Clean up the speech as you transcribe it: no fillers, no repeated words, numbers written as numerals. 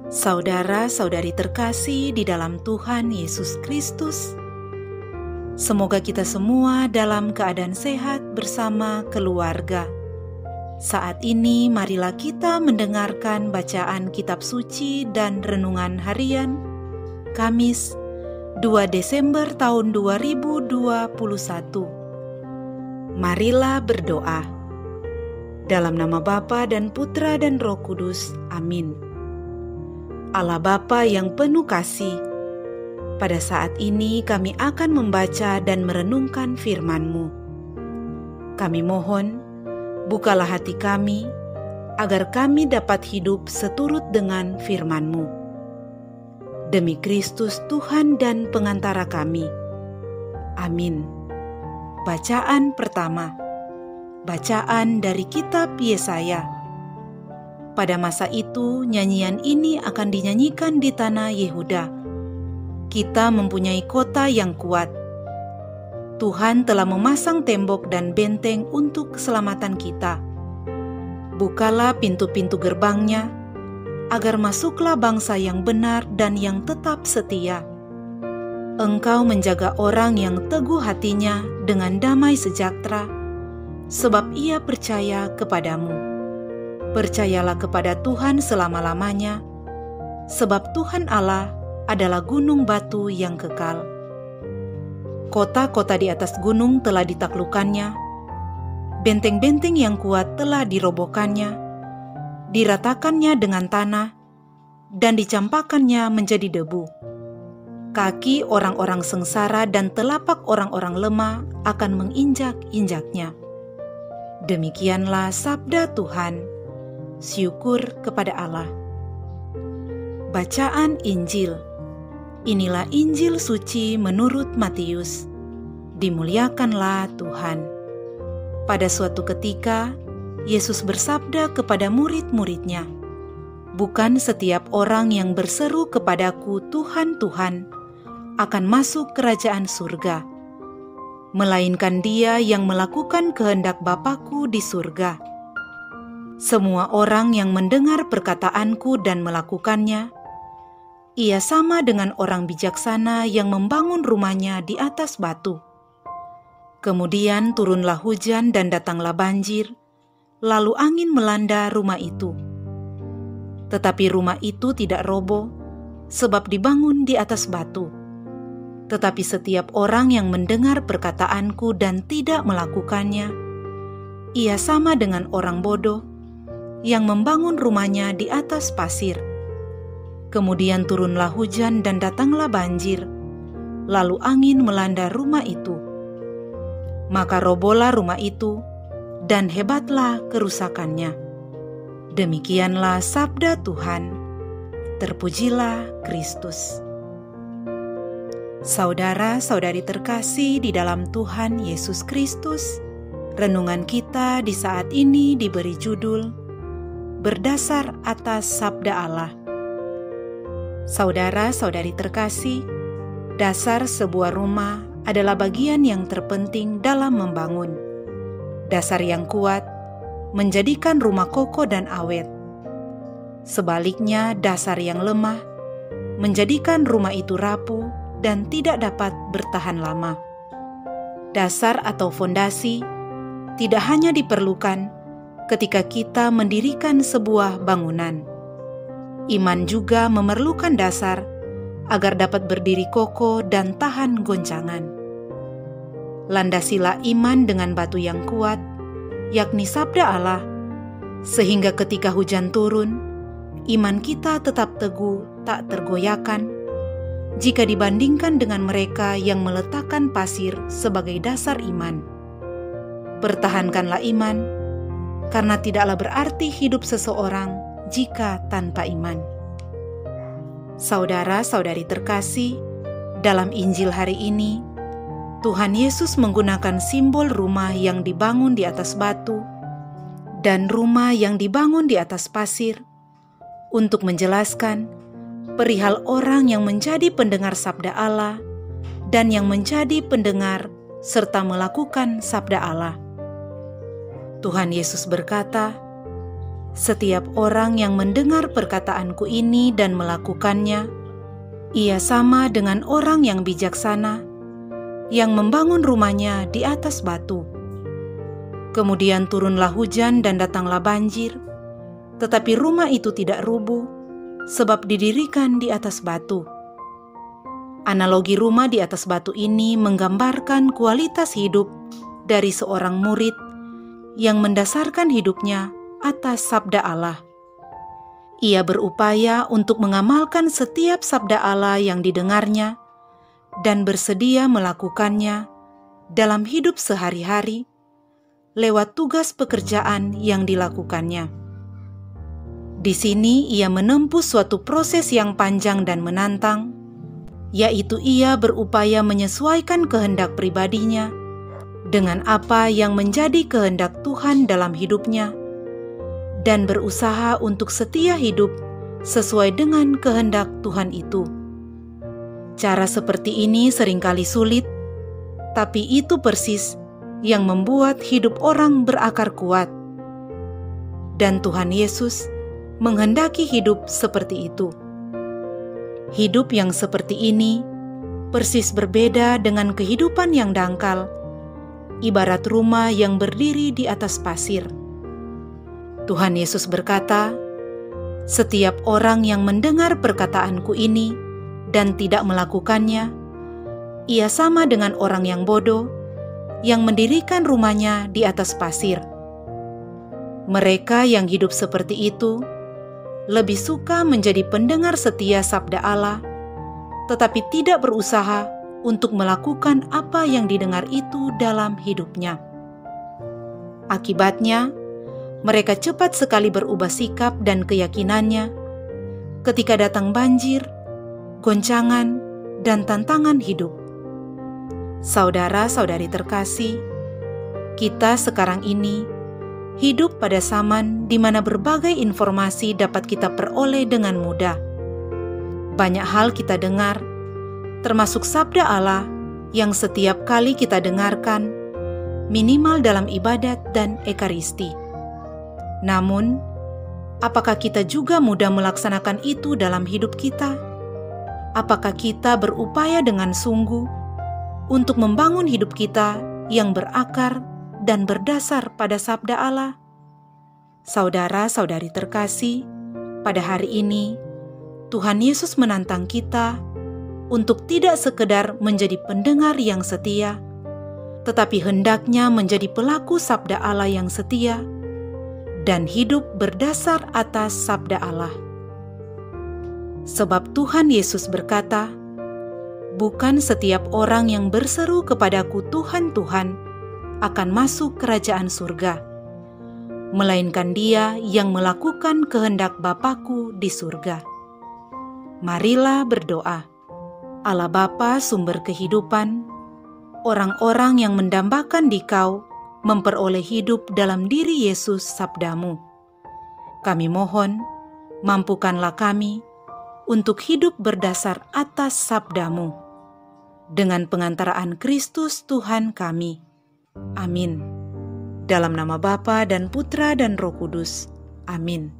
Saudara-saudari terkasih di dalam Tuhan Yesus Kristus, semoga kita semua dalam keadaan sehat bersama keluarga. Saat ini marilah kita mendengarkan bacaan kitab suci dan renungan harian Kamis 2 Desember tahun 2021. Marilah berdoa. Dalam nama Bapa dan Putra dan Roh Kudus. Amin. Allah Bapa yang penuh kasih, pada saat ini kami akan membaca dan merenungkan firman-Mu. Kami mohon, bukalah hati kami, agar kami dapat hidup seturut dengan firman-Mu. Demi Kristus Tuhan dan pengantara kami. Amin. Bacaan pertama. Bacaan dari kitab Yesaya. Pada masa itu, nyanyian ini akan dinyanyikan di tanah Yehuda. Kita mempunyai kota yang kuat. Tuhan telah memasang tembok dan benteng untuk keselamatan kita. Bukalah pintu-pintu gerbangnya, agar masuklah bangsa yang benar dan yang tetap setia. Engkau menjaga orang yang teguh hatinya dengan damai sejahtera, sebab ia percaya kepadamu. Percayalah kepada Tuhan selama-lamanya, sebab Tuhan Allah adalah gunung batu yang kekal. Kota-kota di atas gunung telah ditaklukkannya, benteng-benteng yang kuat telah dirobohkannya, diratakannya dengan tanah, dan dicampakkannya menjadi debu. Kaki orang-orang sengsara dan telapak orang-orang lemah akan menginjak-injaknya. Demikianlah sabda Tuhan. Syukur kepada Allah. Bacaan Injil. Inilah Injil suci menurut Matius. Dimuliakanlah Tuhan. Pada suatu ketika, Yesus bersabda kepada murid-muridnya, "Bukan setiap orang yang berseru kepadaku, Tuhan, Tuhan, akan masuk kerajaan surga, melainkan dia yang melakukan kehendak Bapa-Ku di surga. Semua orang yang mendengar perkataanku dan melakukannya, ia sama dengan orang bijaksana yang membangun rumahnya di atas batu. Kemudian turunlah hujan dan datanglah banjir, lalu angin melanda rumah itu. Tetapi rumah itu tidak roboh, sebab dibangun di atas batu. Tetapi setiap orang yang mendengar perkataanku dan tidak melakukannya, ia sama dengan orang bodoh yang membangun rumahnya di atas pasir. Kemudian turunlah hujan dan datanglah banjir, lalu angin melanda rumah itu. Maka robohlah rumah itu, dan hebatlah kerusakannya." Demikianlah sabda Tuhan. Terpujilah Kristus. Saudara-saudari terkasih di dalam Tuhan Yesus Kristus, renungan kita di saat ini diberi judul berdasar atas sabda Allah. Saudara-saudari terkasih, dasar sebuah rumah adalah bagian yang terpenting dalam membangun. Dasar yang kuat menjadikan rumah kokoh dan awet. Sebaliknya, dasar yang lemah menjadikan rumah itu rapuh dan tidak dapat bertahan lama. Dasar atau fondasi tidak hanya diperlukan ketika kita mendirikan sebuah bangunan. Iman juga memerlukan dasar agar dapat berdiri kokoh dan tahan goncangan. Landasilah iman dengan batu yang kuat, yakni sabda Allah, sehingga ketika hujan turun, iman kita tetap teguh, tak tergoyahkan, jika dibandingkan dengan mereka yang meletakkan pasir sebagai dasar iman. Pertahankanlah iman, karena tidaklah berarti hidup seseorang jika tanpa iman. Saudara-saudari terkasih, dalam Injil hari ini, Tuhan Yesus menggunakan simbol rumah yang dibangun di atas batu dan rumah yang dibangun di atas pasir untuk menjelaskan perihal orang yang menjadi pendengar sabda Allah dan yang menjadi pendengar serta melakukan sabda Allah. Tuhan Yesus berkata, Setiap orang yang mendengar perkataanku ini dan melakukannya, ia sama dengan orang yang bijaksana, yang membangun rumahnya di atas batu. Kemudian turunlah hujan dan datanglah banjir, tetapi rumah itu tidak rubuh, sebab didirikan di atas batu. Analogi rumah di atas batu ini menggambarkan kualitas hidup dari seorang murid yang mendasarkan hidupnya atas sabda Allah. Ia berupaya untuk mengamalkan setiap sabda Allah yang didengarnya dan bersedia melakukannya dalam hidup sehari-hari lewat tugas pekerjaan yang dilakukannya. Di sini ia menempuh suatu proses yang panjang dan menantang, yaitu ia berupaya menyesuaikan kehendak pribadinya dengan apa yang menjadi kehendak Tuhan dalam hidupnya, dan berusaha untuk setia hidup sesuai dengan kehendak Tuhan itu. Cara seperti ini seringkali sulit, tapi itu persis yang membuat hidup orang berakar kuat. Dan Tuhan Yesus menghendaki hidup seperti itu. Hidup yang seperti ini persis berbeda dengan kehidupan yang dangkal, ibarat rumah yang berdiri di atas pasir. Tuhan Yesus berkata, "Setiap orang yang mendengar perkataanku ini dan tidak melakukannya, ia sama dengan orang yang bodoh yang mendirikan rumahnya di atas pasir." Mereka yang hidup seperti itu lebih suka menjadi pendengar setia sabda Allah, tetapi tidak berusaha untuk melakukan apa yang didengar itu dalam hidupnya. Akibatnya, mereka cepat sekali berubah sikap dan keyakinannya ketika datang banjir, goncangan, dan tantangan hidup. Saudara-saudari terkasih, kita sekarang ini hidup pada zaman di mana berbagai informasi dapat kita peroleh dengan mudah. Banyak hal kita dengar, termasuk sabda Allah yang setiap kali kita dengarkan, minimal dalam ibadat dan ekaristi. Namun, apakah kita juga mudah melaksanakan itu dalam hidup kita? Apakah kita berupaya dengan sungguh untuk membangun hidup kita yang berakar dan berdasar pada sabda Allah? Saudara-saudari terkasih, pada hari ini Tuhan Yesus menantang kita untuk tidak sekedar menjadi pendengar yang setia, tetapi hendaknya menjadi pelaku sabda Allah yang setia dan hidup berdasar atas sabda Allah. Sebab Tuhan Yesus berkata, "Bukan setiap orang yang berseru kepadaku Tuhan, Tuhan, akan masuk kerajaan surga, melainkan dia yang melakukan kehendak Bapa-Ku di surga." Marilah berdoa. Allah Bapa sumber kehidupan, orang-orang yang mendambakan Dikau memperoleh hidup dalam diri Yesus sabdamu. Kami mohon, mampukanlah kami untuk hidup berdasar atas sabdamu. Dengan pengantaraan Kristus Tuhan kami. Amin. Dalam nama Bapa dan Putra dan Roh Kudus. Amin.